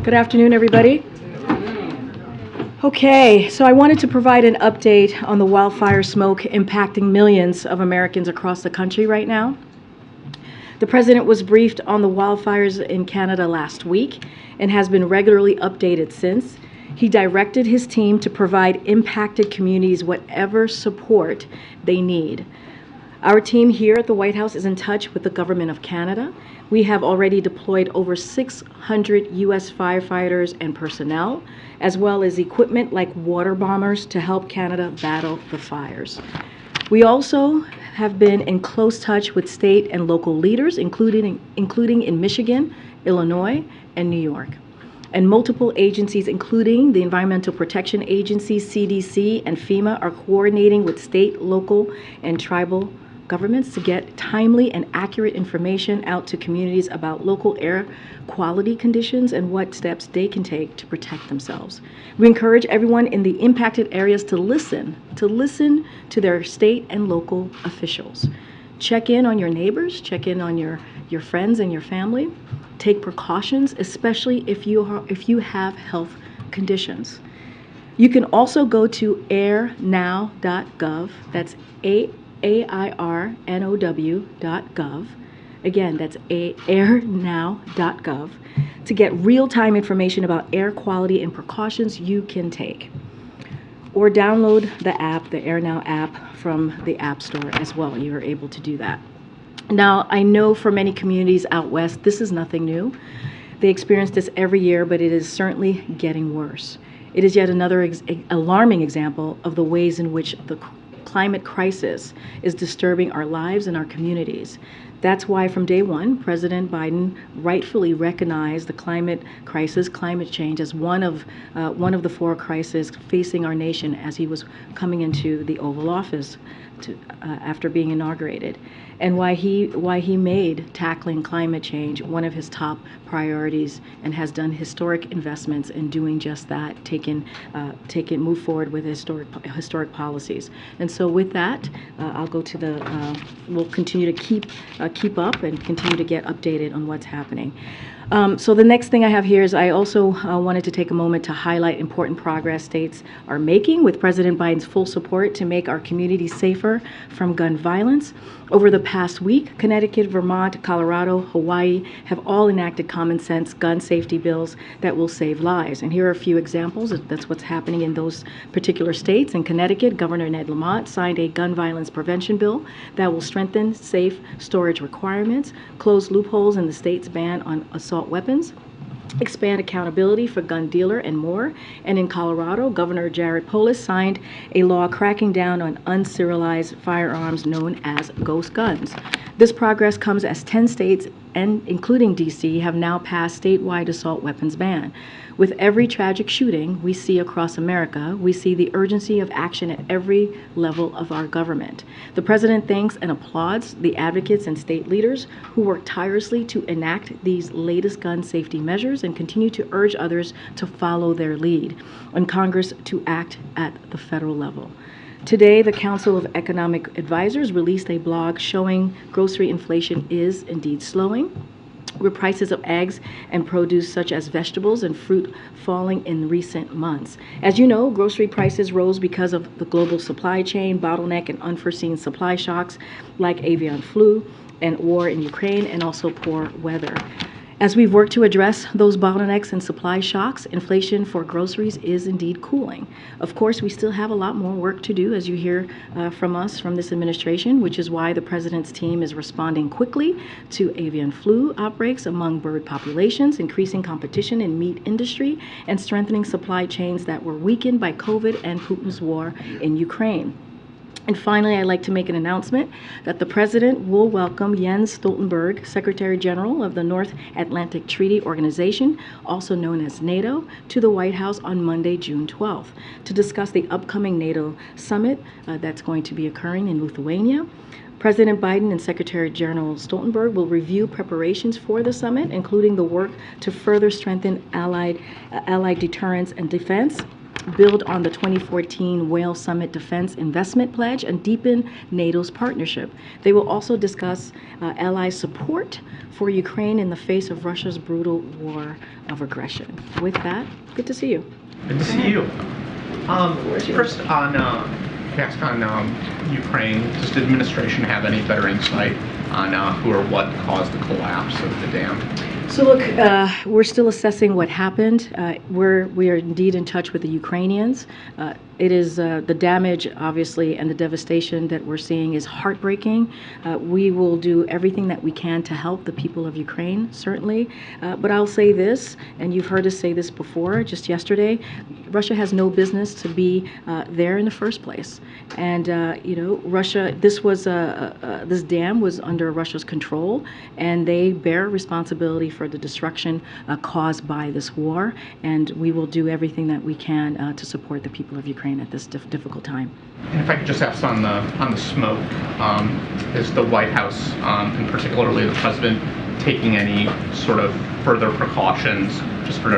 Good afternoon, everybody. Okay, so I wanted to provide an update on the wildfire smoke impacting millions of Americans across the country right now. The President was briefed on the wildfires in Canada last week and has been regularly updated since. He directed his team to provide impacted communities whatever support they need. Our team here at the White House is in touch with the Government of Canada. We have already deployed over 600 U.S. firefighters and personnel, as well as equipment like water bombers to help Canada battle the fires. We also have been in close touch with state and local leaders, including in Michigan, Illinois, and New York. And multiple agencies, including the Environmental Protection Agency, CDC, and FEMA, are coordinating with state, local, and tribal governments to get timely and accurate information out to communities about local air quality conditions and what steps they can take to protect themselves. We encourage everyone in the impacted areas to listen to their state and local officials. Check in on your neighbors, check in on your friends and your family. Take precautions, especially if you have health conditions. You can also go to airnow.gov. That's AIRNOW.gov. Again, that's airnow.gov to get real-time information about air quality and precautions you can take. Or download the app, the AirNow app, from the App Store as well. You are able to do that. Now, I know for many communities out west, this is nothing new. They experience this every year, but it is certainly getting worse. It is yet another alarming example of the ways in which the climate crisis is disturbing our lives and our communities. That's why from day one, President Biden rightfully recognized the climate crisis, climate change, as one of the four crises facing our nation as he was coming into the Oval Office after being inaugurated, and why he made tackling climate change one of his top priorities and has done historic investments in doing just that, move forward with historic policies. And so with that, I'll go to we'll continue to keep up and continue to get updated on what's happening. So the next thing I have here is I also wanted to take a moment to highlight important progress states are making with President Biden's full support to make our communities safer from gun violence. Over the past week, Connecticut, Vermont, Colorado, Hawaii have all enacted common sense gun safety bills that will save lives. And here are a few examples. That's what's happening in those particular states. In Connecticut, Governor Ned Lamont signed a gun violence prevention bill that will strengthen safe storage requirements, close loopholes in the state's ban on assault weapons, expand accountability for gun dealer, and more. And in Colorado, Governor Jared Polis signed a law cracking down on unserialized firearms known as ghost guns. This progress comes as 10 states, and including D.C., have now passed statewide assault weapons ban. With every tragic shooting we see across America, we see the urgency of action at every level of our government. The President thanks and applauds the advocates and state leaders who work tirelessly to enact these latest gun safety measures and continue to urge others to follow their lead, and Congress to act at the federal level. Today, the Council of Economic Advisors released a blog showing grocery inflation is indeed slowing, with prices of eggs and produce such as vegetables and fruit falling in recent months. As you know, grocery prices rose because of the global supply chain bottleneck and unforeseen supply shocks like avian flu and war in Ukraine, and also poor weather. As we've worked to address those bottlenecks and supply shocks, inflation for groceries is indeed cooling. Of course, we still have a lot more work to do, as you hear from us, from this administration, which is why the President's team is responding quickly to avian flu outbreaks among bird populations, increasing competition in meat industry, and strengthening supply chains that were weakened by COVID and Putin's war in Ukraine. And finally, I'd like to make an announcement that the President will welcome Jens Stoltenberg, Secretary General of the North Atlantic Treaty Organization, also known as NATO, to the White House on Monday, June 12th, to discuss the upcoming NATO summit that's going to be occurring in Lithuania. President Biden and Secretary General Stoltenberg will review preparations for the summit, including the work to further strengthen allied deterrence and defense, build on the 2014 Whale Summit Defense Investment Pledge, and deepen NATO's partnership. They will also discuss ally support for Ukraine in the face of Russia's brutal war of aggression. With that, good to see you. Good to see you. First on Ukraine, does the administration have any better insight on who or what caused the collapse of the dam? So look, we're still assessing what happened. We are indeed in touch with the Ukrainians. It is the damage, obviously, and the devastation that we're seeing is heartbreaking. We will do everything that we can to help the people of Ukraine, certainly. But I'll say this, and you've heard us say this before, just yesterday, Russia has no business to be there in the first place. And, Russia, this dam was under Russia's control, and they bear responsibility for the destruction caused by this war. And we will do everything that we can to support the people of Ukraine at this difficult time. And if I could just ask on the smoke, is the White House, and particularly the president, taking any sort of further precautions just for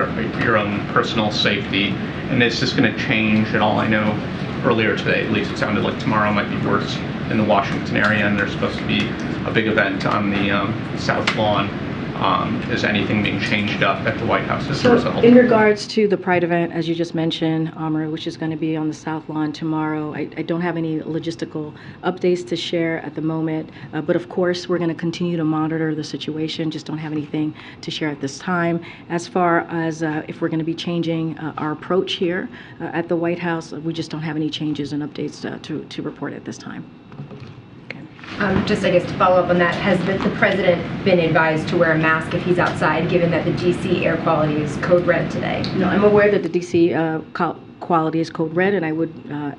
your own personal safety? And is this going to change at all? I know earlier today, at least it sounded like tomorrow might be worse in the Washington area, and there's supposed to be a big event on the South Lawn. Is anything being changed up at the White House as a result? In regards to the Pride event, as you just mentioned, Amr, which is going to be on the South Lawn tomorrow, I don't have any logistical updates to share at the moment, but of course we're going to continue to monitor the situation, just don't have anything to share at this time. As far as if we're going to be changing our approach here at the White House, we just don't have any changes and updates to report at this time. Just, I guess, to follow up on that, has the president been advised to wear a mask if he's outside, given that the D.C. air quality is code red today? No, I'm aware that the D.C. Quality is code red, and I would,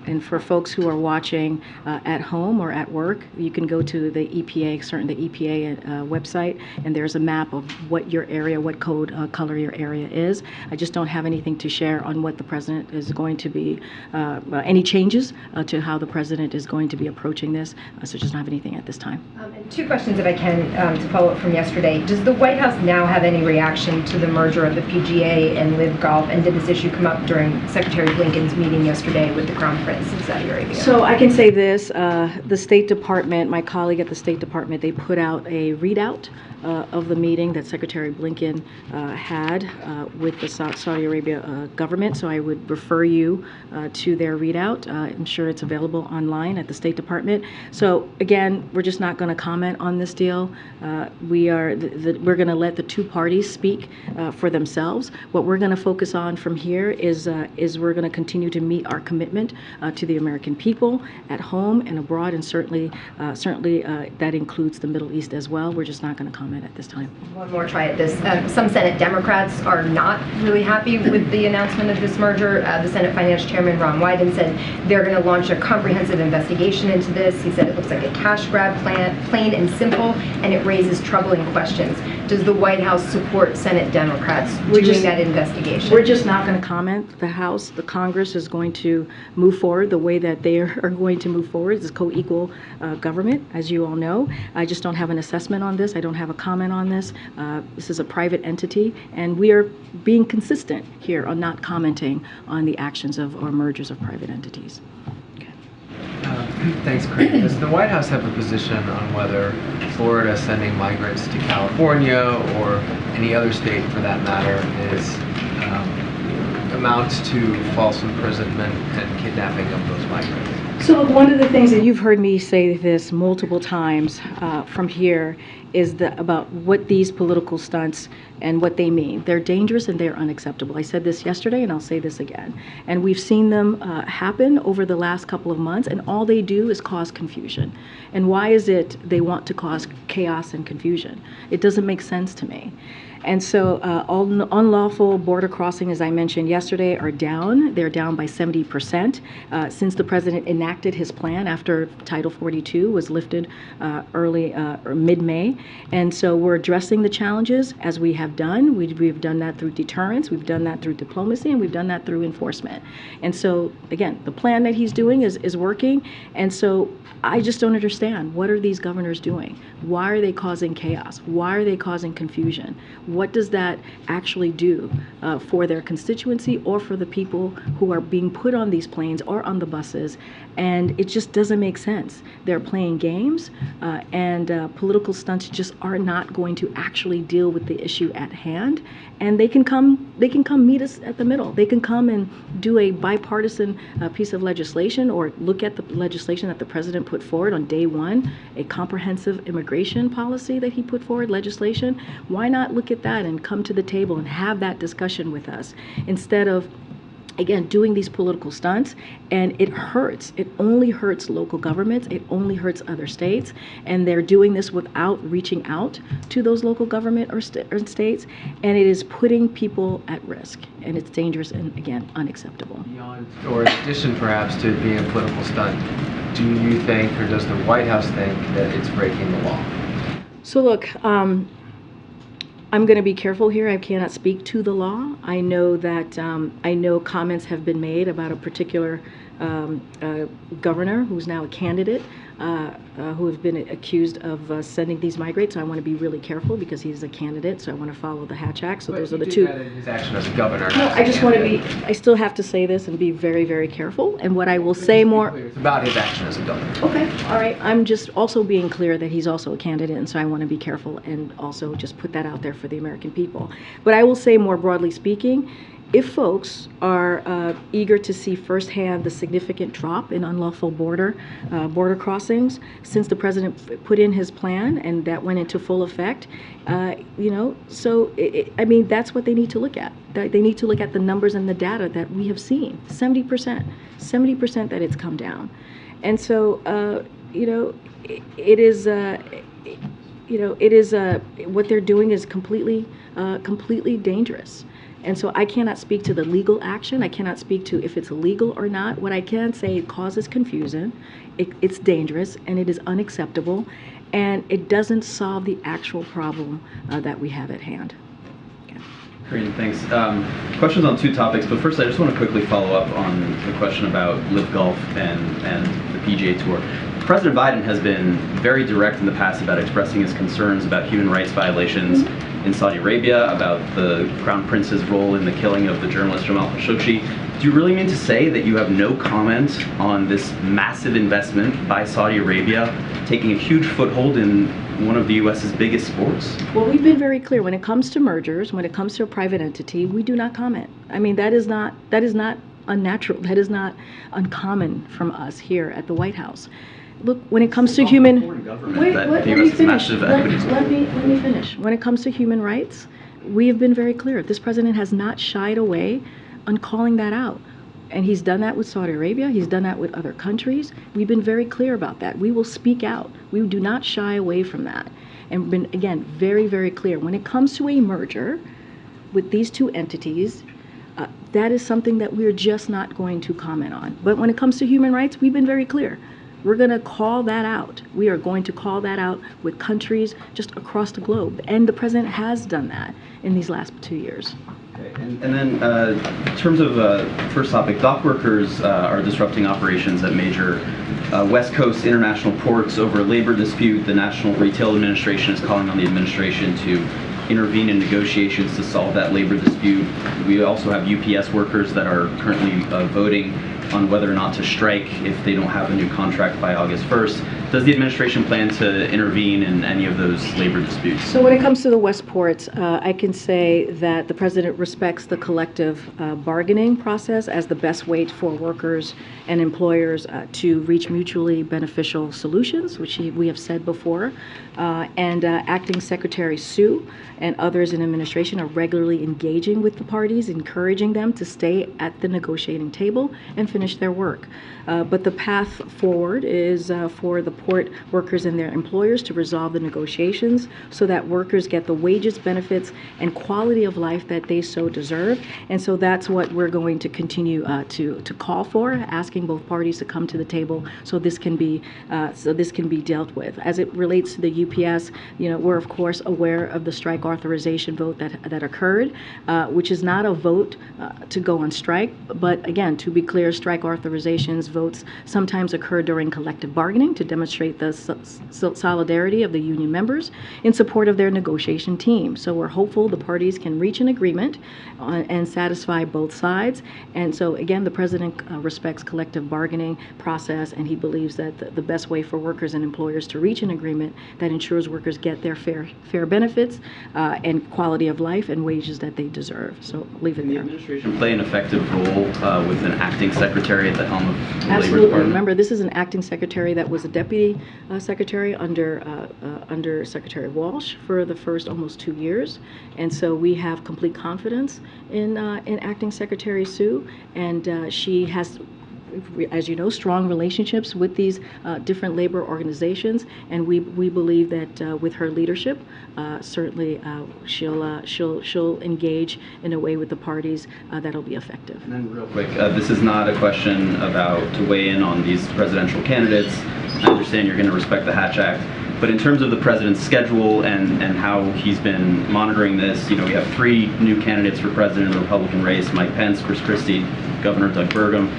and for folks who are watching at home or at work, you can go to the EPA, the EPA website, and there's a map of what your area, what code color your area is. I just don't have anything to share on what the president is going to be, any changes to how the president is going to be approaching this, so just don't have anything at this time. And two questions, if I can, to follow up from yesterday. Does the White House now have any reaction to the merger of the PGA and Live Golf, and did this issue come up during Secretary Blinken's meeting yesterday with the Crown Prince of Saudi Arabia? So I can say this, the State Department, my colleague at the State Department, they put out a readout of the meeting that Secretary Blinken had with the Saudi Arabia government, so I would refer you to their readout. I'm sure it's available online at the State Department. So again, we're just not going to comment on this deal. We're going to let the two parties speak for themselves. What we're going to focus on from here is we're going to continue to meet our commitment to the American people at home and abroad, and certainly that includes the Middle East as well. We're just not going to comment at this time. One more try at this. Some Senate Democrats are not really happy with the announcement of this merger. The Senate Finance Chairman Ron Wyden said they're going to launch a comprehensive investigation into this. He said it looks like a cash grab plan, plain and simple, and it raises troubling questions. Does the White House support Senate Democrats doing that investigation? We're just not going to comment. The House, the Congress is going to move forward the way that they are going to move forward. It's co-equal government, as you all know. I just don't have an assessment on this. I don't have a comment on this. This is a private entity, and we are being consistent here on not commenting on the actions of or mergers of private entities. Thanks, Karine. Does the White House have a position on whether Florida sending migrants to California or any other state, for that matter, amounts to false imprisonment and kidnapping of those migrants? So one of the things that you've heard me say this multiple times from here is about what these political stunts and what they mean. They're dangerous and they're unacceptable. I said this yesterday and I'll say this again. And we've seen them happen over the last couple of months, and all they do is cause confusion. And why is it they want to cause chaos and confusion? It doesn't make sense to me. And so all unlawful border crossing, as I mentioned yesterday, are down. They're down by 70% since the president enacted enacted his plan after Title 42 was lifted early or mid-May. And so we're addressing the challenges as we have done. We've done that through deterrence, we've done that through diplomacy, and we've done that through enforcement. And so, again, the plan that he's doing is working. And so I just don't understand. What are these governors doing? Why are they causing chaos? Why are they causing confusion? What does that actually do for their constituency or for the people who are being put on these planes or on the buses? And it just doesn't make sense. They're playing games, and political stunts just are not going to actually deal with the issue at hand. And they can come meet us at the middle. They can come and do a bipartisan piece of legislation, or look at the legislation that the president put forward on day one, a comprehensive immigration policy that he put forward, legislation. Why not look at that and come to the table and have that discussion with us, instead of, again, doing these political stunts? And it hurts. It only hurts local governments. It only hurts other states. And they're doing this without reaching out to those local government or states. And it is putting people at risk. And it's dangerous and, again, unacceptable. Beyond, or in addition perhaps to it being a political stunt, do you think, or does the White House think, that it's breaking the law? So look, I'm going to be careful here. I cannot speak to the law. I know that I know comments have been made about a particular governor who's now a candidate who has been accused of sending these migrants. So I want to be really careful because he's a candidate. So I want to follow the Hatch Act. So But those are he the did two. that in his action as a governor. No, I just want to be. I still have to say this and be very, very careful. And what I will say more. It's about his action as a governor. Okay, all right. I'm just also being clear that he's also a candidate, and so I want to be careful and also just put that out there for the American people. But I will say, more broadly speaking, if folks are eager to see firsthand the significant drop in unlawful border crossings since the president put in his plan and that went into full effect, so I mean, that's what they need to look at. They need to look at the numbers and the data that we have seen. 70% that it's come down. And so, it is, what they're doing is completely dangerous. And so I cannot speak to the legal action. I cannot speak to if it's illegal or not. What I can say, it causes confusion, it's dangerous, and it is unacceptable, and it doesn't solve the actual problem that we have at hand. Okay. Karine, thanks. Questions on two topics, but first I just want to quickly follow up on the question about LIV Golf and the PGA Tour. President Biden has been very direct in the past about expressing his concerns about human rights violations in Saudi Arabia, about the Crown Prince's role in the killing of the journalist Jamal Khashoggi. Do you really mean to say that you have no comment on this massive investment by Saudi Arabia taking a huge foothold in one of the U.S.'s biggest sports? Well, we've been very clear. When it comes to mergers, when it comes to a private entity, we do not comment. I mean, that is not unnatural. That is not uncommon from us here at the White House. Look, when it comes to human, let me finish. Let me finish. When it comes to human rights, we have been very clear. This president has not shied away on calling that out. And he's done that with Saudi Arabia. He's done that with other countries. We've been very clear about that. We will speak out. We do not shy away from that. And been, again, very, very clear. When it comes to a merger with these two entities, that is something that we're just not going to comment on. But when it comes to human rights, we've been very clear. We're going to call that out. We are going to call that out with countries just across the globe. And the president has done that in these last 2 years. Okay. And then in terms of first topic, dock workers are disrupting operations at major West Coast international ports over a labor dispute. The National Retail Administration is calling on the administration to intervene in negotiations to solve that labor dispute. We also have UPS workers that are currently voting on whether or not to strike if they don't have a new contract by August 1st. Does the administration plan to intervene in any of those labor disputes? So when it comes to the West ports, I can say that the president respects the collective bargaining process as the best way for workers and employers to reach mutually beneficial solutions, which we have said before. And Acting Secretary Sue and others in administration are regularly engaging with the parties, encouraging them to stay at the negotiating table and finish their work. But the path forward is for the support workers and their employers to resolve the negotiations so that workers get the wages, benefits, and quality of life that they so deserve. And so that's what we're going to continue to call for, asking both parties to come to the table so this can be dealt with. As it relates to the UPS, we're of course aware of the strike authorization vote that occurred, which is not a vote to go on strike. But again, to be clear, strike authorizations votes sometimes occur during collective bargaining to demonstrate the solidarity of the union members in support of their negotiation team. So we're hopeful the parties can reach an agreement and satisfy both sides. And so again, the president respects collective bargaining process, and he believes that the best way for workers and employers to reach an agreement that ensures workers get their fair benefits and quality of life and wages that they deserve. So I'll leave it Can the there. administration play an effective role with an acting secretary at the helm of the Labor Absolutely. Department? Remember, this is an acting secretary that was a deputy secretary under Secretary Walsh for the first almost 2 years, and so we have complete confidence in Acting Secretary Sue, and she has, as you know, strong relationships with these different labor organizations, and we believe that with her leadership, certainly she'll engage in a way with the parties that'll be effective. And then real quick, this is not a question about to weigh in on these presidential candidates. I understand you're going to respect the Hatch Act, but in terms of the president's schedule and how he's been monitoring this, we have 3 new candidates for president in the Republican race: Mike Pence, Chris Christie, Governor Doug Burgum.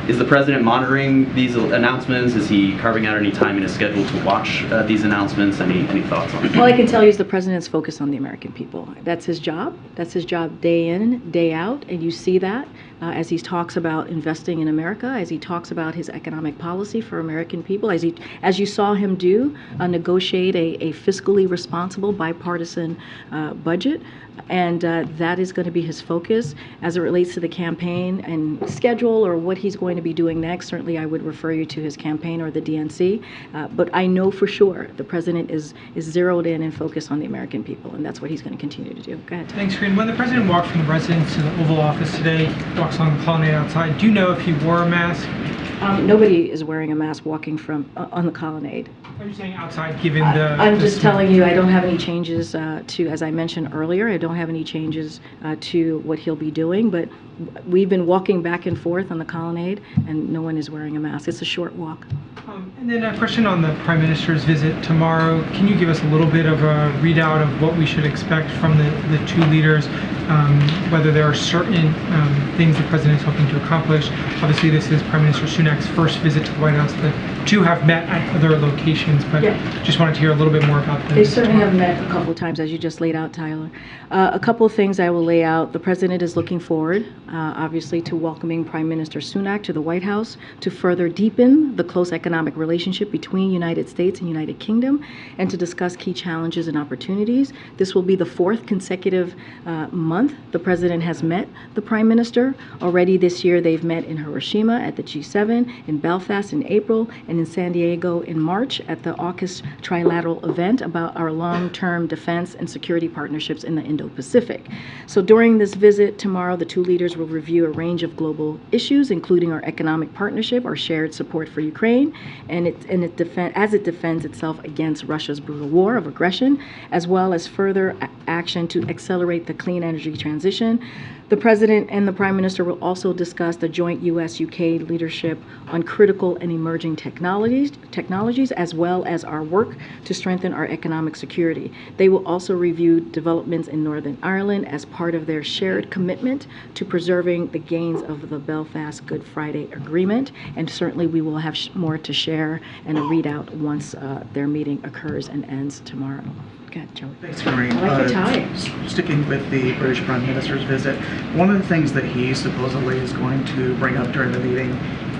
Is the president monitoring these announcements? Is he carving out any time in his schedule to watch these announcements? Any thoughts on it? All I can tell you is the president's focused on the American people. That's his job. That's his job day in, day out, and you see that as he talks about investing in America, as he talks about his economic policy for American people, as you saw him do, negotiate a fiscally responsible bipartisan budget. And that is going to be his focus as it relates to the campaign and schedule or what he's going to be doing next. Certainly, I would refer you to his campaign or the DNC. But I know for sure the president is zeroed in and focused on the American people, and that's what he's going to continue to do. Go ahead. Thanks, Karine. When the president walked from the residence to the Oval Office today, walks along the colonnade outside, do you know if he wore a mask? Nobody is wearing a mask walking from on the colonnade. Are you saying outside, given the... I'm just telling you, I don't have any changes to, as I mentioned earlier, I don't have any changes to what he'll be doing, but we've been walking back and forth on the colonnade, and no one is wearing a mask. It's a short walk. And then a question on the Prime Minister's visit tomorrow. Can you give us a little bit of a readout of what we should expect from the 2 leaders, whether there are certain things the president is hoping to accomplish? Obviously, this is Prime Minister Sunak's first visit to the White House. The 2 have met at other locations, but just wanted to hear a little bit more about this. They certainly have met a couple of times, as you just laid out, Tyler. A couple of things I will lay out. The president is looking forward, obviously, to welcoming Prime Minister Sunak to the White House to further deepen the close economic relationship between United States and United Kingdom, and to discuss key challenges and opportunities. This will be the 4th consecutive month the president has met the Prime Minister. Already this year, they've met in Hiroshima at the G7, in Belfast in April, and in San Diego in March at the AUKUS trilateral event about our long-term defense and security partnerships in the Indo-Pacific. So during this visit tomorrow, the 2 leaders will review a range of global issues, including our economic partnership, our shared support for Ukraine, and as it defends itself against Russia's brutal war of aggression, as well as further action to accelerate the clean energy transition. The President and the Prime Minister will also discuss the joint U.S.-UK leadership on critical and emerging technologies, as well as our work to strengthen our economic security. They will also review developments in Northern Ireland as part of their shared commitment to preserving the gains of the Belfast Good Friday Agreement, and certainly we will have more to share and a readout once their meeting occurs and ends tomorrow. Go ahead, Joey. Thanks, Karine. I like your tie. Sticking with the British Prime Minister's visit, one of the things that he supposedly is going to bring up during the meeting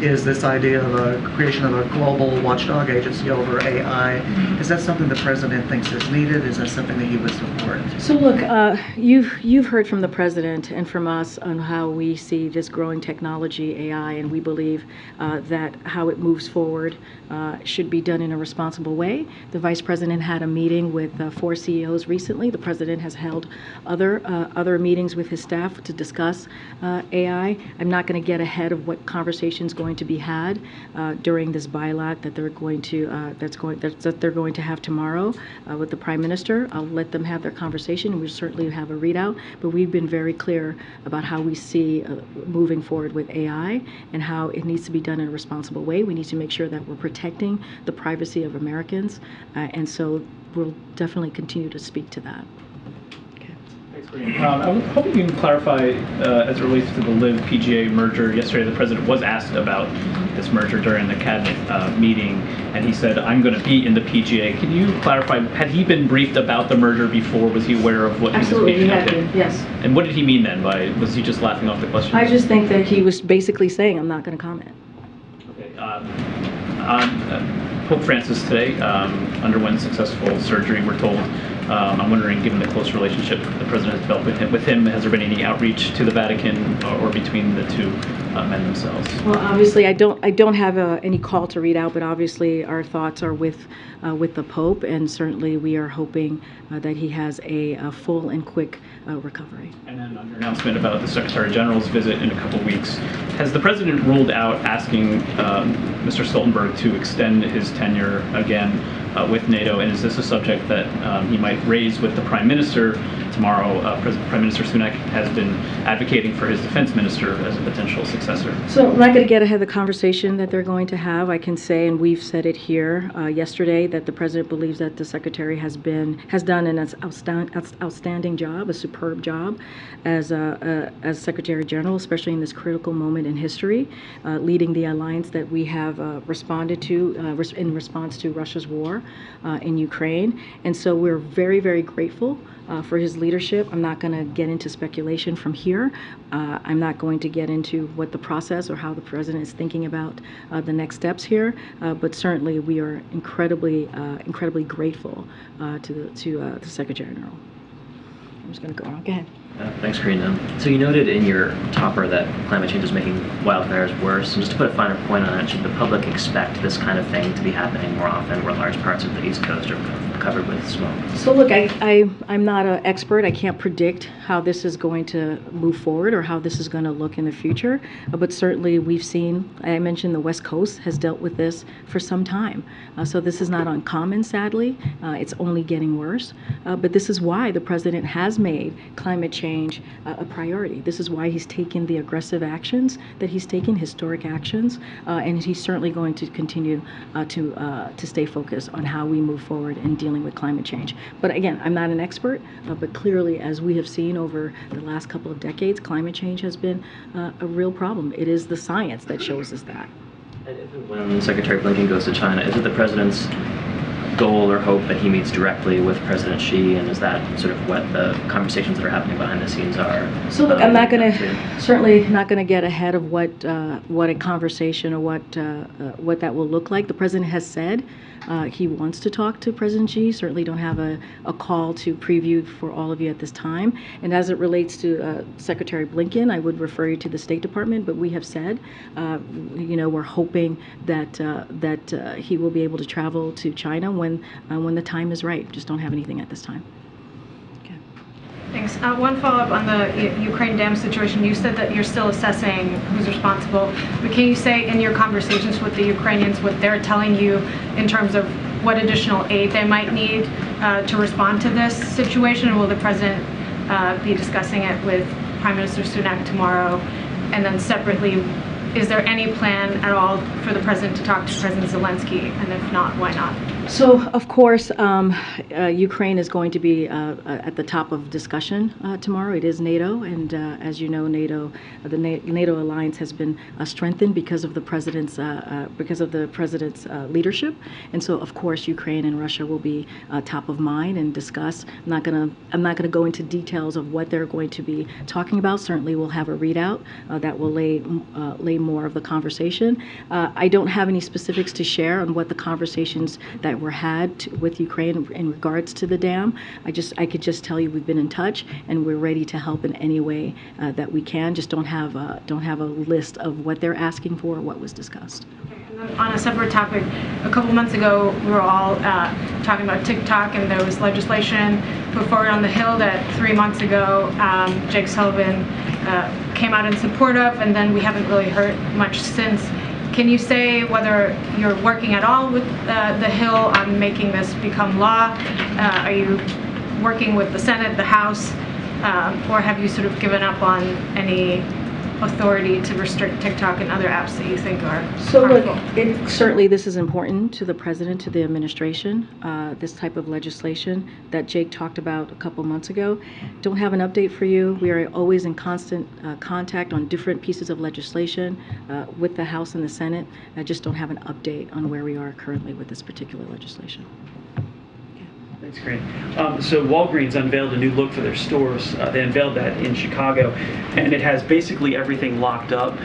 is this idea of a creation of a global watchdog agency over AI. Is that something the president thinks is needed? Is that something that he would support? So look, you've heard from the president and from us on how we see this growing technology, AI, and we believe that how it moves forward should be done in a responsible way. The vice president had a meeting with 4 CEOs recently. The president has held other meetings with his staff to discuss AI. I'm not going to get ahead of what conversation's going going to be had during this bilat that they're going to that they're going to have tomorrow with the Prime Minister. I'll let them have their conversation, and we certainly have a readout. But we've been very clear about how we see moving forward with AI and how it needs to be done in a responsible way. We need to make sure that we're protecting the privacy of Americans, and so we'll definitely continue to speak to that. I was hoping you can clarify as it relates to the Live PGA merger. Yesterday, the president was asked about this merger during the cabinet meeting, and he said, "I'm going to be in the PGA." Can you clarify? Had he been briefed about the merger before? Was he aware of what Absolutely, he was he had been, yes. And what did he mean then? By was he just laughing off the question? I just think that he was basically saying, "I'm not going to comment." Okay. Pope Francis today underwent successful surgery, we're told. I'm wondering, given the close relationship the president has developed with him, has there been any outreach to the Vatican or between the two men themselves? Well, obviously, I don't have any call to read out, but obviously our thoughts are with the Pope, and certainly we are hoping that he has a full and quick recovery. And then on your announcement about the Secretary General's visit in a couple of weeks, has the president ruled out asking Mr. Stoltenberg to extend his tenure again with NATO, and is this a subject that he might raise with the Prime Minister tomorrow? Prime Minister Sunak has been advocating for his defense minister as a potential successor. So I'm not going to get ahead of the conversation that they're going to have. I can say, and we've said it here yesterday, that the president believes that the secretary has done an outstanding job, a superb job as Secretary General, especially in this critical moment in history, leading the alliance that we have responded to in response to Russia's war in Ukraine. And so we're very, very grateful for his leadership. I'm not going to get into speculation from here. I'm not going to get into what the process or how the president is thinking about the next steps here. But certainly we are incredibly grateful to the Secretary General. I'm just going to go on. Go ahead. Thanks, Karine. So you noted in your topper that climate change is making wildfires worse. And just to put a finer point on it, should the public expect this kind of thing to be happening more often where large parts of the East Coast are covered with smoke? So look, I'm not an expert. I can't predict how this is going to move forward or how this is going to look in the future. But certainly we've seen, I mentioned the West Coast has dealt with this for some time. So this is not uncommon, sadly. It's only getting worse. But this is why the president has made climate change a priority. This is why he's taken the aggressive actions that he's taken, historic actions, and he's certainly going to continue to stay focused on how we move forward in dealing with climate change. But again, I'm not an expert, but clearly, as we have seen over the last couple of decades, climate change has been a real problem. It is the science that shows us that. And if and when Secretary Blinken goes to China, is it the president's goal or hope that he meets directly with President Xi, and is that sort of what the conversations that are happening behind the scenes are? So look, I'm not going to, certainly not going to get ahead of what a conversation or what that will look like. The president has said he wants to talk to President Xi. Certainly don't have a call to preview for all of you at this time. And as it relates to Secretary Blinken, I would refer you to the State Department, but we have said, we're hoping that he will be able to travel to China when the time is right. Just don't have anything at this time. Okay. Thanks. One follow-up on the Ukraine dam situation. You said that you're still assessing who's responsible, but can you say in your conversations with the Ukrainians what they're telling you in terms of what additional aid they might need to respond to this situation? And will the president be discussing it with Prime Minister Sunak tomorrow? And then separately, is there any plan at all for the president to talk to President Zelensky? And if not, why not? So, of course, Ukraine is going to be at the top of discussion tomorrow. It is NATO, and as you know, the NATO alliance has been strengthened because of the president's leadership. And so, of course, Ukraine and Russia will be top of mind and discuss. I'm not gonna go into details of what they're going to be talking about. Certainly, we'll have a readout that will lay more of the conversation. I don't have any specifics to share on what the conversations that were had with Ukraine in regards to the dam. I could just tell you we've been in touch and we're ready to help in any way that we can. Just don't have a list of what they're asking for or what was discussed. And then on a separate topic, a couple months ago we were all talking about TikTok, and there was legislation put forward on the Hill that 3 months ago Jake Sullivan came out in support of, and then we haven't really heard much since. Can you say whether you're working at all with the Hill on making this become law? Are you working with the Senate, the House, or have you sort of given up on any authority to restrict TikTok and other apps that you think are So look, harmful? certainly this is important to the president, to the administration, this type of legislation that Jake talked about a couple months ago. Don't have an update for you. We are always in constant contact on different pieces of legislation with the House and the Senate. I just don't have an update on where we are currently with this particular legislation. Thanks, Karine. So Walgreens unveiled a new look for their stores. They unveiled that in Chicago, and it has basically everything locked up,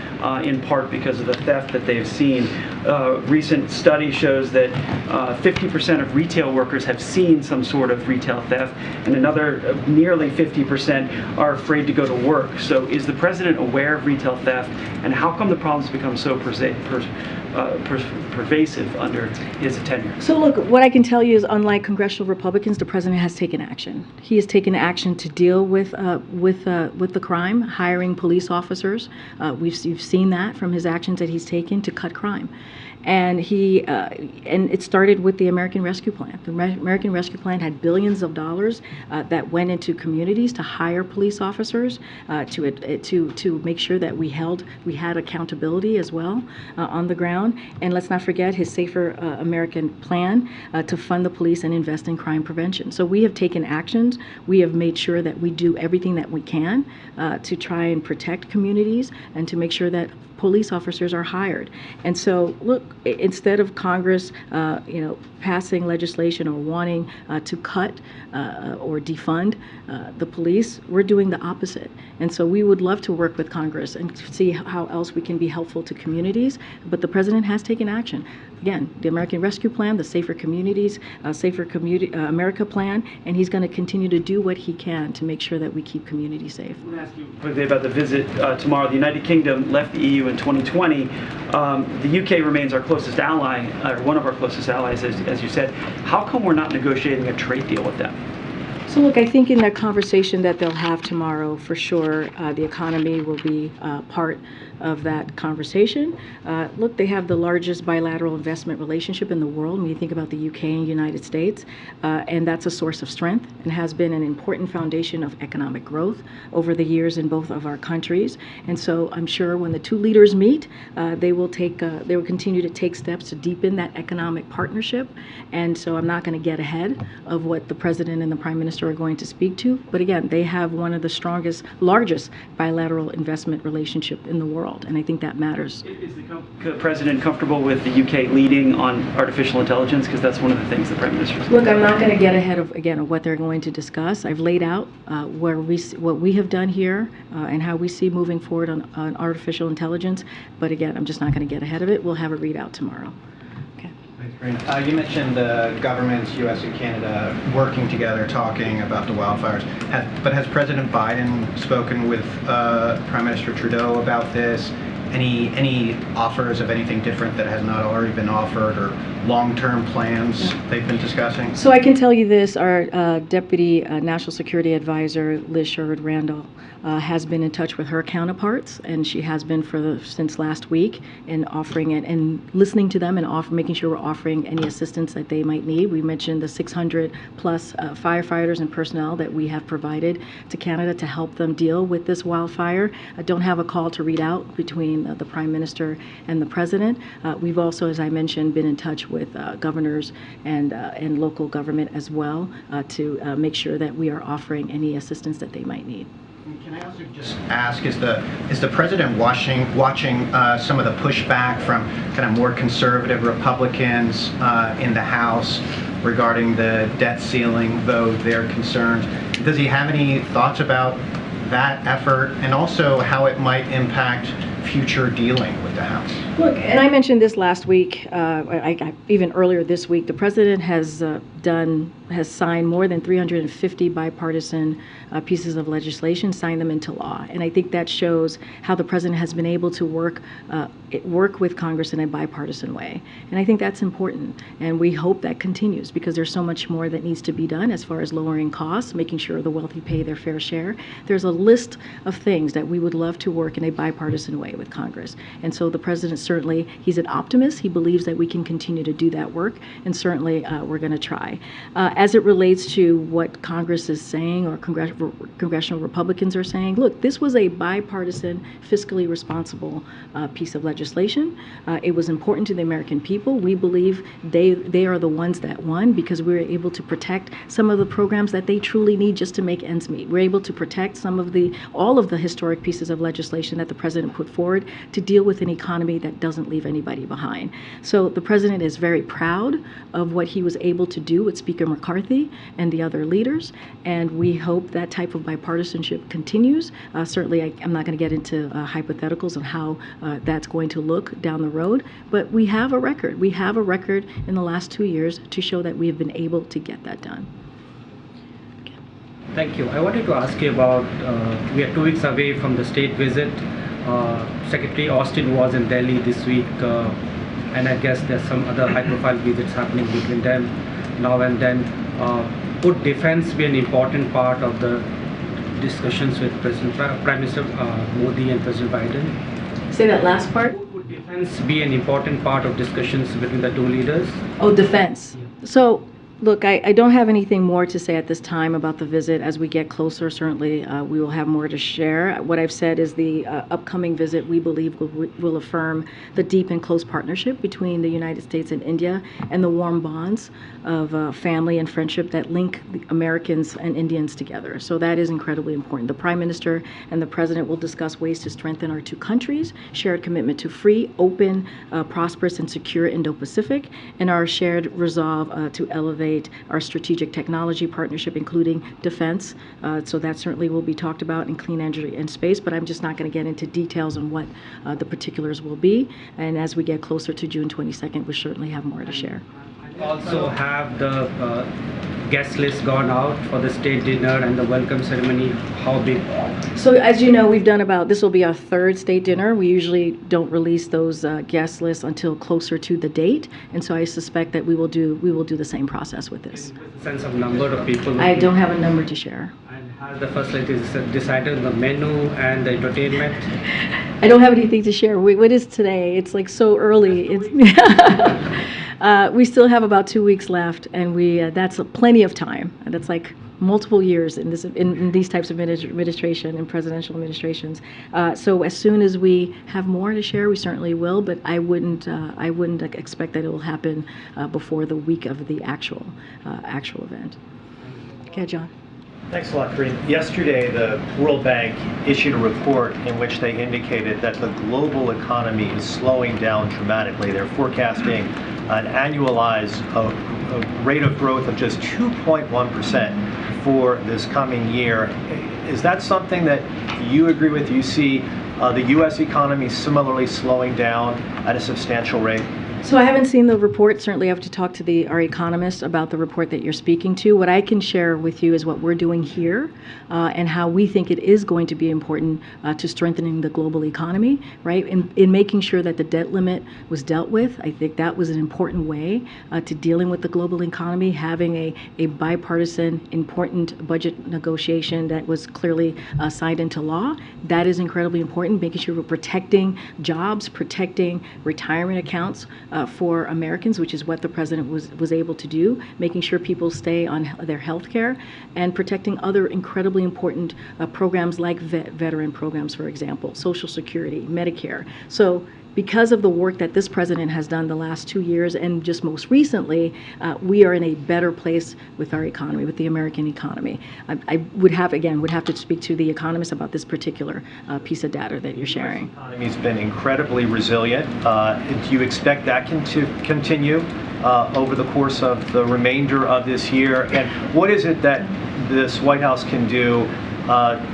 in part because of the theft that they've seen. Recent study shows that 50% of retail workers have seen some sort of retail theft, and another nearly 50% are afraid to go to work. So is the president aware of retail theft, and how come the problems become so pervasive under his tenure? So look, what I can tell you is, unlike congressional Republicans, the president has taken action. He has taken action to deal with the crime, hiring police officers. You've seen that from his actions that he's taken to cut crime. And and it started with the American Rescue Plan. The American Rescue Plan had billions of dollars that went into communities to hire police officers, to make sure that we had accountability as well on the ground. And let's not forget his Safer American Plan to fund the police and invest in crime prevention. So we have taken actions. We have made sure that we do everything that we can to try and protect communities and to make sure that police officers are hired. And so, look, instead of Congress, passing legislation or wanting to cut or defund the police, we're doing the opposite. And so we would love to work with Congress and see how else we can be helpful to communities. But the president has taken action. Again, the American Rescue Plan, the Safer Communities, America Plan, and he's going to continue to do what he can to make sure that we keep communities safe. I want to ask you quickly about the visit tomorrow. The United Kingdom left the EU in 2020. The UK remains our closest ally, or one of our closest allies, as you said. How come we're not negotiating a trade deal with them? So look, I think in that conversation that they'll have tomorrow, for sure, the economy will be part of that conversation. Look, they have the largest bilateral investment relationship in the world when you think about the UK and United States, and that's a source of strength and has been an important foundation of economic growth over the years in both of our countries. And so I'm sure when the two leaders meet, they will continue to take steps to deepen that economic partnership. And so I'm not going to get ahead of what the president and the prime minister are going to speak to. But again, they have one of the largest bilateral investment relationship in the world. And I think that matters. Is the president comfortable with the UK leading on artificial intelligence? Because that's one of the things the prime minister is. Look, I'm not going to get ahead of what they're going to discuss. I've laid out what we have done here and how we see moving forward on artificial intelligence. But again, I'm just not going to get ahead of it. We'll have a readout tomorrow. You mentioned the governments, U.S. and Canada, working together, talking about the wildfires. But has President Biden spoken with Prime Minister Trudeau about this? Any offers of anything different that has not already been offered, or long-term plans they've been discussing? So I can tell you this: our Deputy National Security Advisor, Liz Sherwood-Randall, has been in touch with her counterparts, and she has been since last week, in offering it and listening to them and making sure we're offering any assistance that they might need. We mentioned the 600 plus firefighters and personnel that we have provided to Canada to help them deal with this wildfire. I don't have a call to read out between the Prime Minister and the President. We've also, as I mentioned, been in touch with governors and local government as well to make sure that we are offering any assistance that they might need. Can I also just ask, is the president watching some of the pushback from kind of more conservative Republicans in the House regarding the debt ceiling vote, their concerns? Does he have any thoughts about that effort, and also how it might impact future dealing with the House? Look, and I mentioned this last week, even earlier this week, the president has signed more than 350 bipartisan pieces of legislation, signed them into law. And I think that shows how the president has been able to work with Congress in a bipartisan way. And I think that's important. And we hope that continues, because there's so much more that needs to be done as far as lowering costs, making sure the wealthy pay their fair share. There's a list of things that we would love to work in a bipartisan way. with Congress. And so the president certainly, he's an optimist. He believes that we can continue to do that work, and certainly we're going to try. As it relates to what Congress is saying or congressional Republicans are saying, look, this was a bipartisan, fiscally responsible piece of legislation. It was important to the American people. We believe they are the ones that won because we were able to protect some of the programs that they truly need just to make ends meet. We're able to protect all of the historic pieces of legislation that the president put forward to deal with an economy that doesn't leave anybody behind. So the president is very proud of what he was able to do with Speaker McCarthy and the other leaders, and we hope that type of bipartisanship continues. Certainly, I'm not going to get into hypotheticals on how that's going to look down the road, but we have a record. We have a record in the last 2 years to show that we have been able to get that done. Thank you. I wanted to ask you about, we are 2 weeks away from the state visit. Secretary Austin was in Delhi this week, and I guess there's some other high-profile visits happening between them now and then. Would defense be an important part of the discussions with Prime Minister Modi and President Biden? Say that last part. Would defense be an important part of discussions between the two leaders? Oh, defense. So, look, I don't have anything more to say at this time about the visit. As we get closer, certainly we will have more to share. What I've said is the upcoming visit, we believe, will affirm the deep and close partnership between the United States and India and the warm bonds of family and friendship that link Americans and Indians together. So that is incredibly important. The Prime Minister and the President will discuss ways to strengthen our two countries, shared commitment to free, open, prosperous, and secure Indo-Pacific, and our shared resolve to elevate our strategic technology partnership, including defense. So that certainly will be talked about in clean energy and space, but I'm just not going to get into details on what the particulars will be. And as we get closer to June 22nd, we'll certainly have more to share. Also, have the guest list gone out for the state dinner and the welcome ceremony? How big? So as you know, we've done this will be our third state dinner. We usually don't release those guest lists until closer to the date, and so I suspect that we will do the same process with this. Sense of number of people? I don't have a number to share. And has the First Lady decided the menu and the entertainment? I don't have anything to share. What is today? It's like so early. We still have about 2 weeks left, and that's plenty of time. And that's like multiple years in these types of administration and presidential administrations. So as soon as we have more to share, we certainly will. But I wouldn't expect that it will happen before the week of the actual event. Okay, John. Thanks a lot, Karine. Yesterday, the World Bank issued a report in which they indicated that the global economy is slowing down dramatically. They're forecasting an annualized rate of growth of just 2.1% for this coming year. Is that something that you agree with? You see the U.S. economy similarly slowing down at a substantial rate? So I haven't seen the report. Certainly I have to talk to our economist about the report that you're speaking to. What I can share with you is what we're doing here and how we think it is going to be important to strengthening the global economy, right? In making sure that the debt limit was dealt with. I think that was an important way to dealing with the global economy, having a bipartisan, important budget negotiation that was clearly signed into law. That is incredibly important, making sure we're protecting jobs, protecting retirement accounts for Americans, which is what the president was able to do, making sure people stay on their health care, and protecting other incredibly important programs like veteran programs, for example, Social Security, Medicare. So because of the work that this president has done the last 2 years and just most recently, we are in a better place with our economy, with the American economy. I would have to speak to the economist about this particular piece of data that you're sharing. The economy's been incredibly resilient. Do you expect that to continue over the course of the remainder of this year? And what is it that this White House can do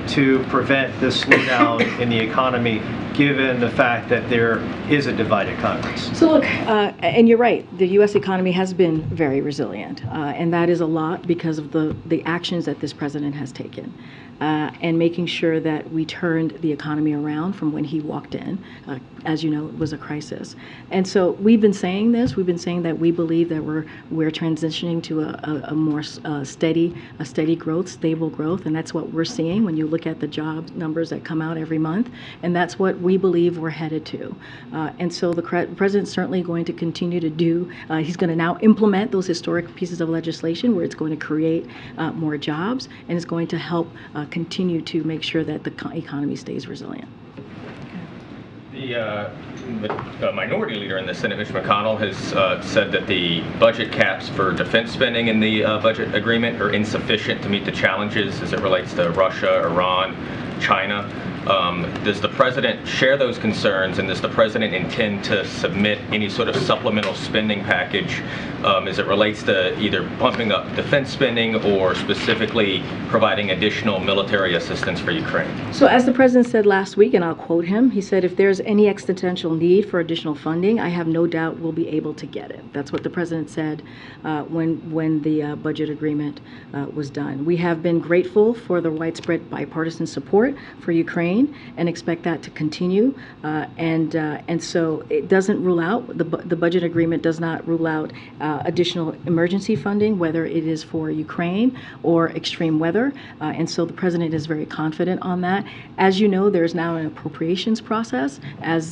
to prevent this slowdown in the economy, given the fact that there is a divided Congress? So look, and you're right, the U.S. economy has been very resilient, and that is a lot because of the actions that this president has taken. and making sure that we turned the economy around from when he walked in. As you know, it was a crisis. And so we've been saying this. We've been saying that we believe that we're transitioning to a more steady growth, stable growth, and that's what we're seeing when you look at the job numbers that come out every month, and that's what we believe we're headed to. And so the president's certainly going to continue to do, he's going to now implement those historic pieces of legislation where it's going to create more jobs, and it's going to help continue to make sure that the economy stays resilient. The minority leader in the Senate, Mitch McConnell, has said that the budget caps for defense spending in the budget agreement are insufficient to meet the challenges as it relates to Russia, Iran, China. Does the president share those concerns, and does the president intend to submit any sort of supplemental spending package as it relates to either bumping up defense spending or specifically providing additional military assistance for Ukraine? So as the president said last week, and I'll quote him, he said, if there's any existential need for additional funding, I have no doubt we'll be able to get it. That's what the president said when the budget agreement was done. We have been grateful for the widespread bipartisan support for Ukraine and expect that to continue. And so it doesn't rule out, the budget agreement does not rule out additional emergency funding, whether it is for Ukraine or extreme weather. And so the president is very confident on that. As you know, there's now an appropriations process, as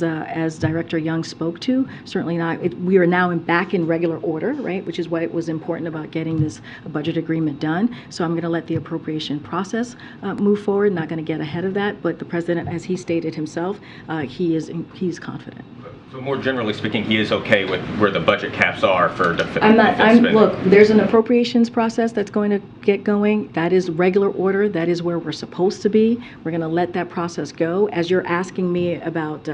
Director Young spoke to. Certainly not, we are now back in regular order, right, which is why it was important about getting this budget agreement done. So I'm going to let the appropriation process move forward, not going to get ahead of that, but the president, as he stated himself, he's confident. So more generally speaking, he is okay with where the budget caps are for defense spending? Look, there's an appropriations process that's going to get going. That is regular order. That is where we're supposed to be. We're going to let that process go. As you're asking me about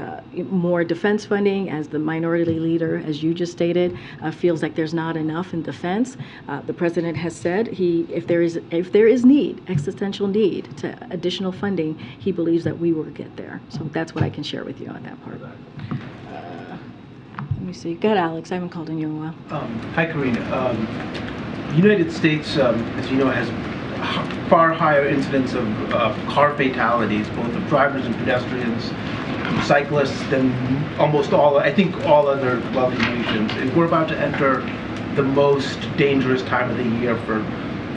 more defense funding, as the minority leader, as you just stated, feels like there's not enough in defense, the president has said if there is need, existential need to additional funding, he believes that we will get there. So that's what I can share with you on that part. Let me see. Go ahead, Alex. I haven't called on you in a while. Hi, Karine. The United States, as you know, has far higher incidence of car fatalities, both of drivers and pedestrians, cyclists, than almost all, I think, all other wealthy nations. And we're about to enter the most dangerous time of the year for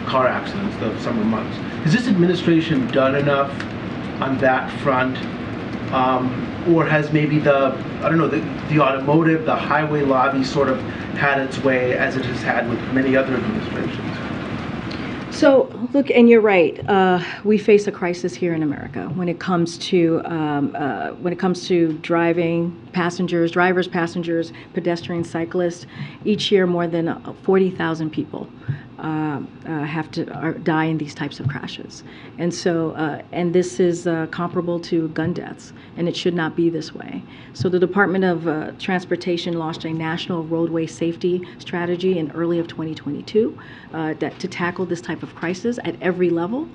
car accidents, the summer months. Has this administration done enough on that front? Or has maybe the automotive, the highway lobby sort of had its way as it has had with many other administrations? So look, and you're right. We face a crisis here in America when it comes to driving, drivers, passengers, pedestrians, cyclists. Each year, more than 40,000 people die in these types of crashes, and so and this is comparable to gun deaths, and it should not be this way. So the Department of Transportation launched a national roadway safety strategy in early of 2022 to tackle this type of crisis at every level.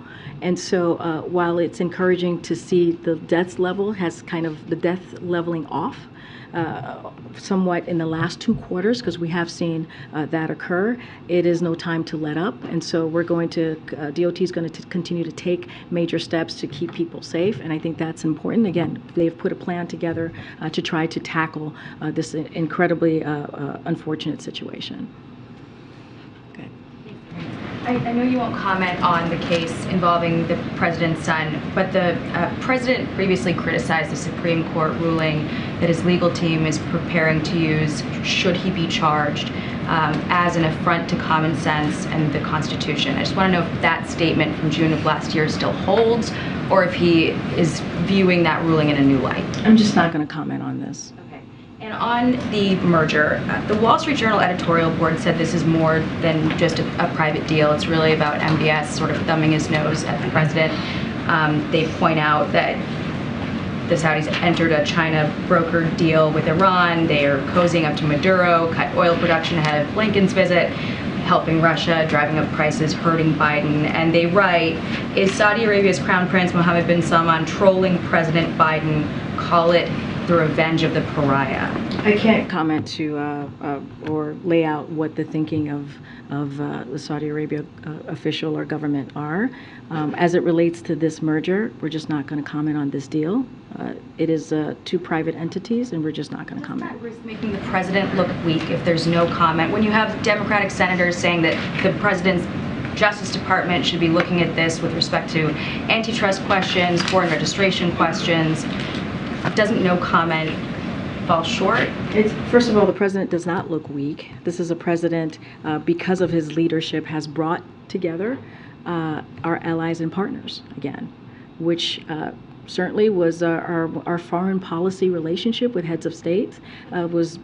And so while it's encouraging to see the death level has kind of the death leveling off somewhat in the last 2 quarters, because we have seen that occur, it is no time to let up. And so we're going to, DOT is going to continue to take major steps to keep people safe. And I think that's important. Again, they've put a plan together to try to tackle this incredibly unfortunate situation. I know you won't comment on the case involving the president's son, but the president previously criticized the Supreme Court ruling that his legal team is preparing to use, should he be charged, as an affront to common sense and the Constitution. I just want to know if that statement from June of last year still holds, or if he is viewing that ruling in a new light. I'm just not going to comment on this. And on the merger, the Wall Street Journal editorial board said this is more than just a private deal. It's really about MBS sort of thumbing his nose at the president. They point out that the Saudis entered a China brokered deal with Iran. They are cozying up to Maduro, cut oil production ahead of Blinken's visit, helping Russia, driving up prices, hurting Biden. And they write, is Saudi Arabia's Crown Prince Mohammed bin Salman trolling President Biden? Call it the revenge of the pariah. I can't comment to or lay out what the thinking of the Saudi Arabia official or government are. As it relates to this merger, we're just not going to comment on this deal. It is two private entities, and we're just not going to comment. Does that risk making the president look weak if there's no comment? When you have Democratic senators saying that the president's Justice Department should be looking at this with respect to antitrust questions, foreign registration questions, doesn't no comment fall short? First of all, the president does not look weak. This is a president, because of his leadership, has brought together our allies and partners again, which certainly was our foreign policy relationship with heads of states was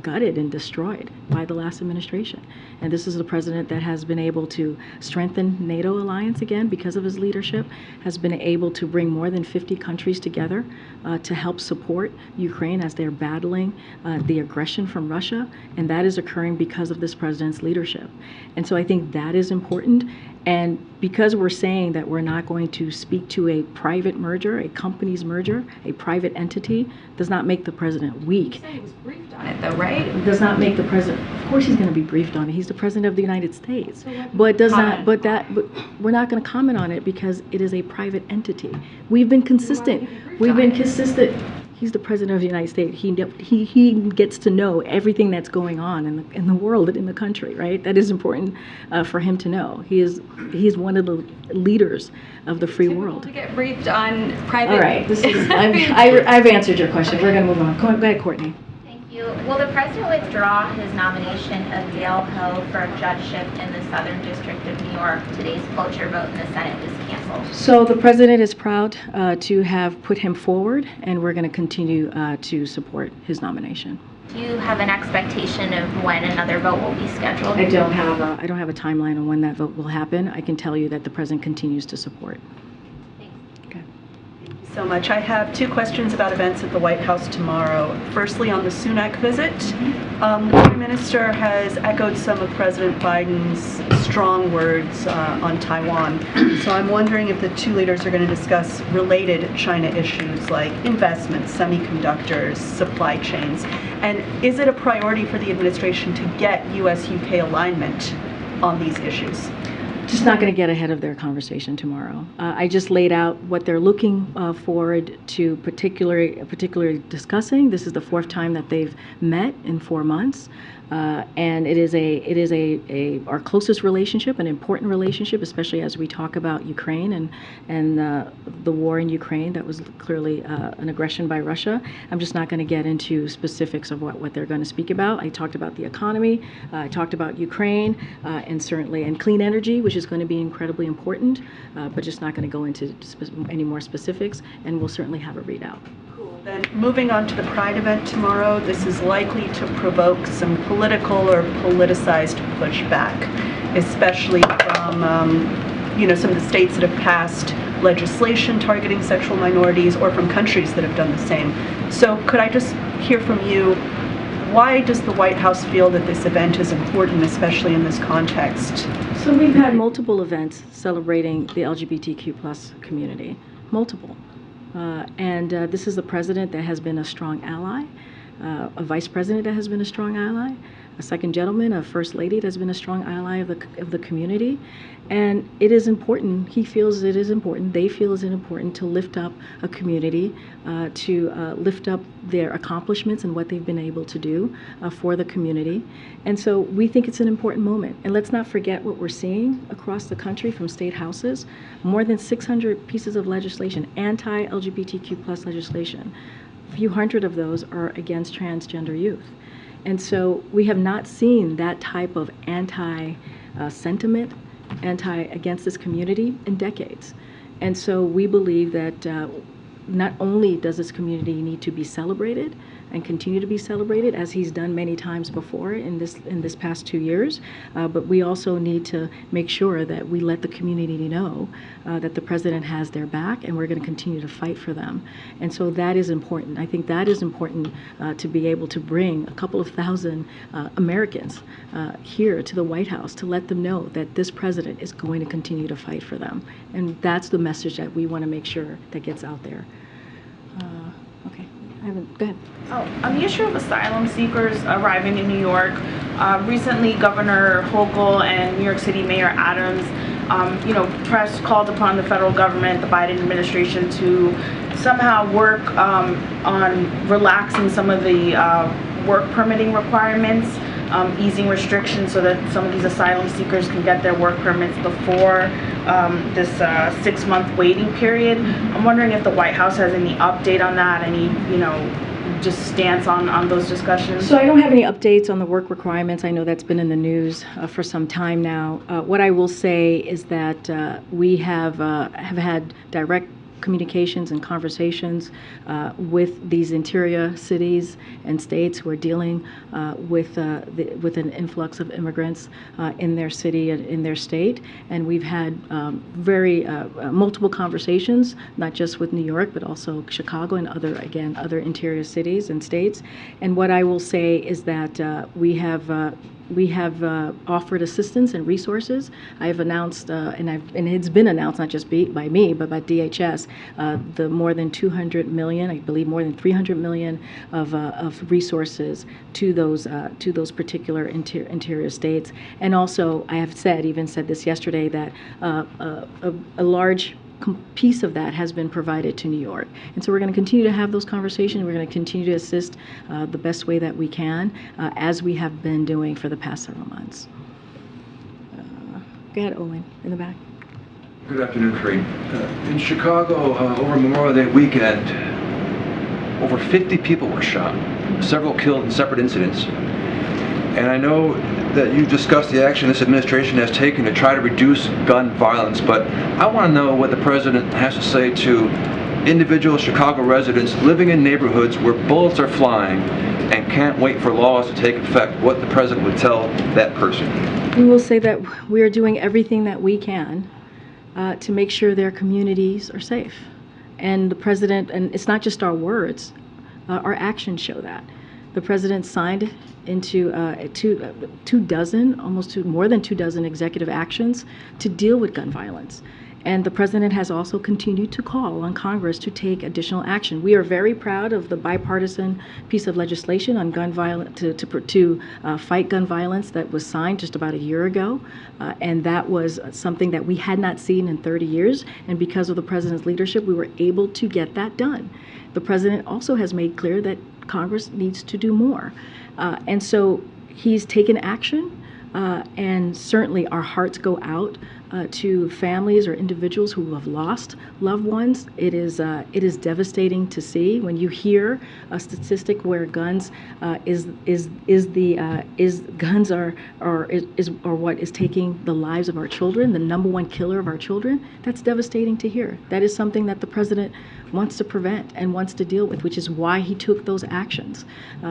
gutted and destroyed by the last administration. And this is a president that has been able to strengthen NATO alliance again because of his leadership, has been able to bring more than 50 countries together to help support Ukraine as they're battling the aggression from Russia. And that is occurring because of this president's leadership. And so I think that is important. And because we're saying that we're not going to speak to a private merger, a company's merger, a private entity, does not make the president weak. He was briefed on it, though, right? It does not make the president. Of course, he's going to be briefed on it. He's the president of the United States. But does not. But we're not going to comment on it because it is a private entity. We've been consistent. We've been consistent. He's the president of the United States. He gets to know everything that's going on in the world and in the country, right? That is important for him to know. He's one of the leaders of the free world. To get briefed on private. All right, I've answered your question. We're going to move on. Go ahead, Courtney. Thank you. Will the president withdraw his nomination of Dale Hill for a judgeship in the Southern District of New York? Today's cloture vote in the Senate was canceled. So the president is proud to have put him forward, and we're going to continue to support his nomination. Do you have an expectation of when another vote will be scheduled? I don't have a timeline on when that vote will happen. I can tell you that the president continues to support. So much. I have two questions about events at the White House tomorrow. Firstly, on the Sunak visit, the Prime Minister has echoed some of President Biden's strong words on Taiwan. So I'm wondering if the two leaders are going to discuss related China issues like investments, semiconductors, supply chains. And is it a priority for the administration to get U.S.-UK alignment on these issues? Just not going to get ahead of their conversation tomorrow. I just laid out what they're looking forward to particularly discussing. This is the fourth time that they've met in 4 months. And it is our closest relationship, an important relationship, especially as we talk about Ukraine and the war in Ukraine. That was clearly an aggression by Russia. I'm just not going to get into specifics of what they're going to speak about. I talked about the economy, I talked about Ukraine, and clean energy, which is going to be incredibly important, but just not going to go into any more specifics, and we'll certainly have a readout. Then moving on to the Pride event tomorrow, this is likely to provoke some political or politicized pushback, especially from some of the states that have passed legislation targeting sexual minorities or from countries that have done the same. So could I just hear from you, why does the White House feel that this event is important, especially in this context? So we've had multiple events celebrating the LGBTQ+ community, multiple. And this is a president that has been a strong ally, a vice president that has been a strong ally, a second gentleman, a first lady that has been a strong ally of the community. And it is important, he feels it is important, they feel it is important to lift up a community, to lift up their accomplishments and what they've been able to do for the community. And so we think it's an important moment. And let's not forget what we're seeing across the country from state houses. More than 600 pieces of legislation, anti-LGBTQ+ legislation. A few hundred of those are against transgender youth. And so we have not seen that type of anti-sentiment, against this community in decades. And so we believe that not only does this community need to be celebrated and continue to be celebrated, as he's done many times before in this past 2 years, but we also need to make sure that we let the community know that the president has their back, and we're going to continue to fight for them. And so that is important. I think that is important to be able to bring a couple of thousand Americans here to the White House to let them know that this president is going to continue to fight for them. And that's the message that we want to make sure that gets out there. Okay. haven't, go ahead. Oh, on the issue of asylum seekers arriving in New York, recently Governor Hochul and New York City Mayor Adams, press called upon the federal government, the Biden administration, to somehow work on relaxing some of the work permitting requirements, easing restrictions so that some of these asylum seekers can get their work permits before this 6-month waiting period. I'm wondering if the White House has any update on that, any, just stance on those discussions? So I don't have any updates on the work requirements. I know that's been in the news for some time now. What I will say is that we have had direct communications and conversations with these interior cities and states who are dealing with an influx of immigrants in their city and in their state. And we've had multiple conversations, not just with New York, but also Chicago and other interior cities and states. And what I will say is that we have offered assistance and resources. I have announced, and it's been announced not just by me, but by DHS, the more than 200 million, I believe more than 300 million of resources to those particular interior states. And also, I have even said this yesterday, that a large piece of that has been provided to New York. And so we're going to continue to have those conversations. We're going to continue to assist the best way that we can, as we have been doing for the past several months. Go ahead, Owen, in the back. Good afternoon, Karine. In Chicago, over Memorial Day weekend, over 50 people were shot, several killed in separate incidents. And I know that you've discussed the action this administration has taken to try to reduce gun violence, but I want to know what the president has to say to individual Chicago residents living in neighborhoods where bullets are flying and can't wait for laws to take effect. What the president would tell that person. We will say that we are doing everything that we can to make sure their communities are safe. And the president, and it's not just our words, our actions show that. The president signed into more than 24 executive actions to deal with gun violence. And the president has also continued to call on Congress to take additional action. We are very proud of the bipartisan piece of legislation on gun violence to fight gun violence that was signed just about a year ago. And that was something that we had not seen in 30 years. And because of the president's leadership, we were able to get that done. The president also has made clear that Congress needs to do more. And so he's taken action, and certainly our hearts go out to families or individuals who have lost loved ones. It is devastating to see when you hear a statistic where guns are what is taking the lives of our children, the #1 killer of our children. That's devastating to hear. That is something that the president wants to prevent and wants to deal with, which is why he took those actions.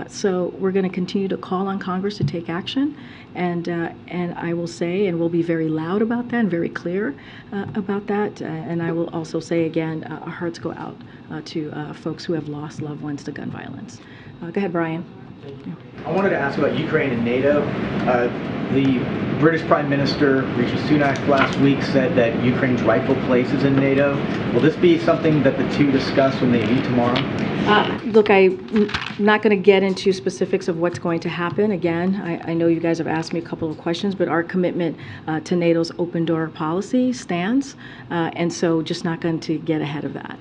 So we're going to continue to call on Congress to take action, and I will say, and we'll be very loud about that and very clear about that. And I will also say again, our hearts go out to folks who have lost loved ones to gun violence. Go ahead, Brian. I wanted to ask about Ukraine and NATO. The British Prime Minister, Rishi Sunak, last week said that Ukraine's rightful place is in NATO. Will this be something that the two discuss when they meet tomorrow? Look, I'm not going to get into specifics of what's going to happen. Again, I know you guys have asked me a couple of questions, but our commitment to NATO's open door policy stands, and so just not going to get ahead of that.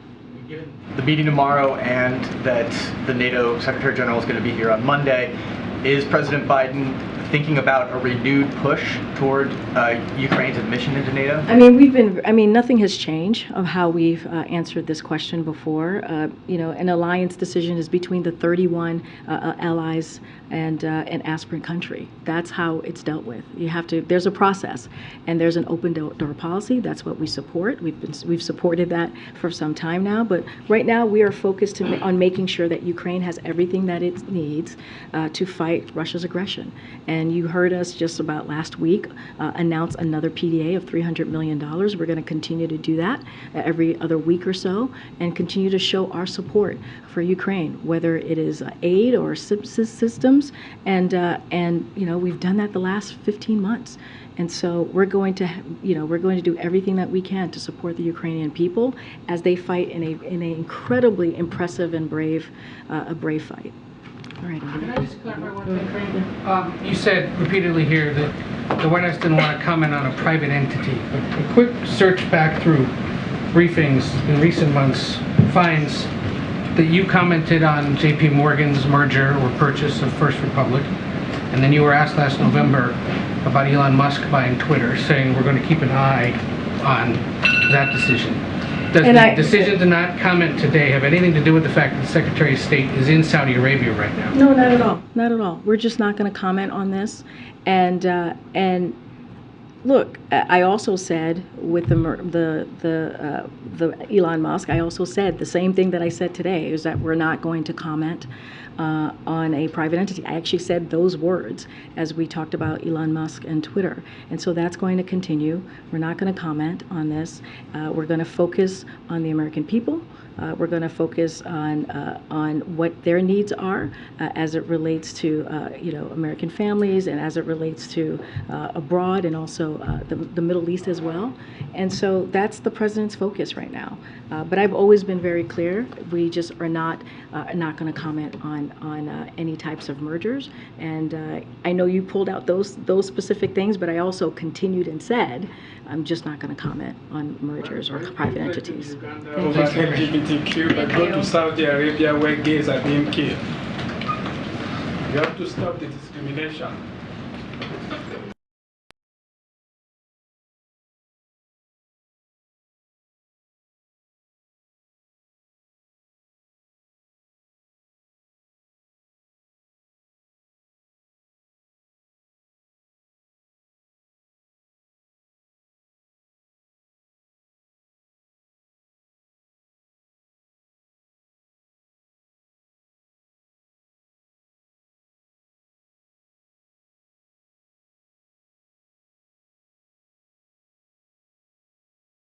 Given the meeting tomorrow and that the NATO Secretary General is going to be here on Monday, is President Biden thinking about a renewed push toward Ukraine's admission into NATO? I mean, nothing has changed of how we've answered this question before. An alliance decision is between the 31 allies and an aspirant country. That's how it's dealt with. There's a process, and there's an open door policy. That's what we support. We've supported that for some time now, but right now we are focused on making sure that Ukraine has everything that it needs to fight Russia's aggression. And And you heard us just about last week announce another PDA of $300 million. We're going to continue to do that every other week or so and continue to show our support for Ukraine, whether it is aid or systems. And we've done that the last 15 months. And so we're going to do everything that we can to support the Ukrainian people as they fight in an incredibly impressive and brave fight. All right. Can I just clarify one thing? You said repeatedly here that the White House didn't want to comment on a private entity. A quick search back through briefings in recent months finds that you commented on J.P. Morgan's merger or purchase of First Republic, and then you were asked last November about Elon Musk buying Twitter, saying we're going to keep an eye on that decision. Does the decision to not comment today have anything to do with the fact that the Secretary of State is in Saudi Arabia right now? No, not at all. Not at all. We're just not going to comment on this. And look, I also said with the Elon Musk, I also said the same thing that I said today, is that we're not going to comment on a private entity. I actually said those words as we talked about Elon Musk and Twitter. And so that's going to continue. We're not going to comment on this. We're going to focus on the American people. We're going to focus on what their needs are as it relates to American families and as it relates to abroad and also the Middle East as well. And so that's the president's focus right now. But I've always been very clear. We just are not going to comment on any types of mergers. And I know you pulled out those specific things, but I also continued and said I'm just not going to comment on mergers or private entities. Over LGBTQ, but go to Saudi Arabia where gays are being killed. You have to stop the discrimination.